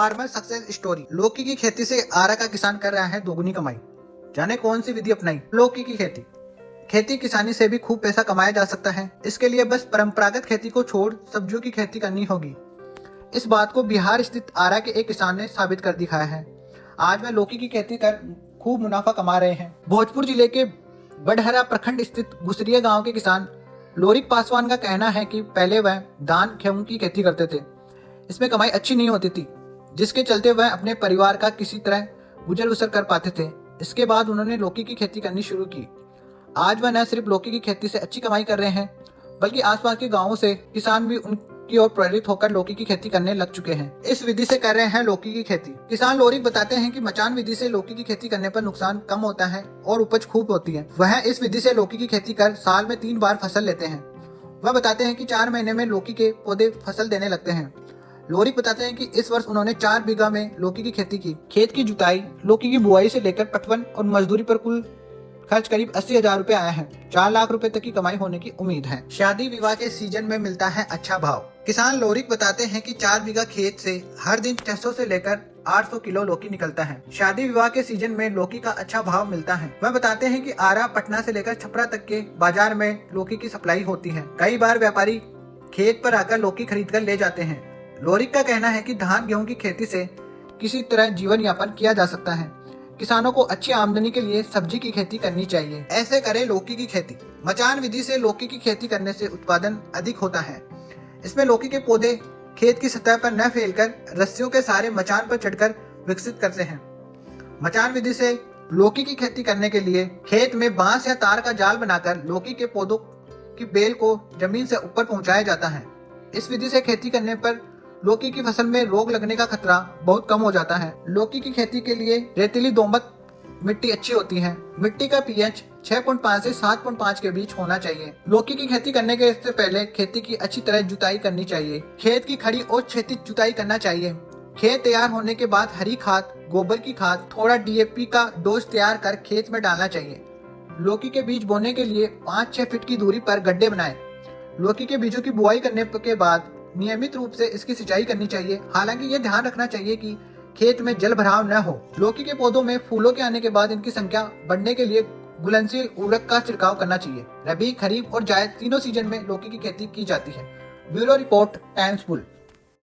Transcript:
Farmer success story. लौकी की खेती से आरा का किसान कर रहा है दोगुनी कमाई। जाने कौन सी विधि अपनाई। लौकी की खेती किसानी से भी खूब पैसा कमाया जा सकता है। इसके लिए बस परंपरागत खेती को छोड़ सब्जियों की खेती करनी होगी। इस बात को बिहार स्थित आरा के एक किसान ने साबित कर दिखाया है। आज वह लौकी की खेती कर खूब मुनाफा कमा रहे हैं। भोजपुर जिले के बडहरा प्रखंड स्थित गुसरिया गांव के किसान लोरिक पासवान का कहना है कि पहले वह धान गेहूं की खेती करते थे। इसमें कमाई अच्छी नहीं होती थी, जिसके चलते वह अपने परिवार का किसी तरह गुजर बसर कर पाते थे। इसके बाद उन्होंने लौकी की खेती करनी शुरू की। आज वह न सिर्फ लौकी की खेती से अच्छी कमाई कर रहे हैं, बल्कि आसपास के गांवों से किसान भी उनकी ओर प्रेरित होकर लौकी की खेती करने लग चुके हैं। इस विधि से कर रहे हैं लौकी की खेती। किसान लोरिक बताते हैं कि मचान विधि से लौकी की खेती करने पर नुकसान कम होता है और उपज खूब होती है। वह इस विधि से लौकी की खेती कर साल में 3 बार फसल लेते हैं। वह बताते हैं कि 4 महीने में लौकी के पौधे फसल देने लगते हैं। लोरिक बताते हैं कि इस वर्ष उन्होंने 4 बीघा में लौकी की खेती की। खेत की जुताई, लौकी की बुआई से लेकर पटवन और मजदूरी पर कुल खर्च करीब 80,000 रुपए आए हैं। 4 लाख रुपए तक की कमाई होने की उम्मीद है। शादी विवाह के सीजन में मिलता है अच्छा भाव। किसान लोरिक बताते हैं कि 4 बीघा खेत से हर दिन 600 से लेकर 800 किलो लौकी निकलता है। शादी विवाह के सीजन में लौकी का अच्छा भाव मिलता है। वह बताते हैं कि आरा, पटना से लेकर छपरा तक के बाजार में लौकी की सप्लाई होती है। कई बार व्यापारी खेत पर आकर लौकी खरीद कर ले जाते हैं। लोरिक का कहना है कि धान गेहूं की खेती से किसी तरह जीवन यापन किया जा सकता है। किसानों को अच्छी आमदनी के लिए सब्जी की खेती करनी चाहिए। ऐसे करें लौकी की खेती। मचान विधि से लौकी की खेती करने से उत्पादन अधिक होता है। इसमें लौकी के पौधे खेत की सतह पर न फैलकर रस्सियों के सहारे मचान पर चढ़कर विकसित करते हैं। मचान विधि से लौकी की खेती करने के लिए खेत में बांस या तार का जाल बनाकर लौकी के पौधों की बेल को जमीन से ऊपर पहुंचाया जाता है। इस विधि से खेती करने पर लौकी की फसल में रोग लगने का खतरा बहुत कम हो जाता है। लौकी की खेती के लिए रेतीली दोमट मिट्टी अच्छी होती है। मिट्टी का पीएच 6.5 से 7.5 के बीच होना चाहिए। लौकी की खेती करने के इससे पहले खेती की अच्छी तरह जुताई करनी चाहिए। खेत की खड़ी और क्षैतिज जुताई करना चाहिए। खेत तैयार होने के बाद हरी खाद, गोबर की खाद, थोड़ा DAP का डोज तैयार कर खेत में डालना चाहिए। लौकी के बीज बोने के लिए 5-6 फीट की दूरी पर गड्ढे बनाएं। लौकी के बीजों की बुआई करने के बाद नियमित रूप से इसकी सिंचाई करनी चाहिए। हालांकि यह ध्यान रखना चाहिए कि खेत में जल भराव न हो। लौकी के पौधों में फूलों के आने के बाद इनकी संख्या बढ़ने के लिए घुलनशील उर्वरक का छिड़काव करना चाहिए। रबी, खरीफ और जायद तीनों सीजन में लौकी की खेती की जाती है। ब्यूरो रिपोर्ट, टाइम्स पुल।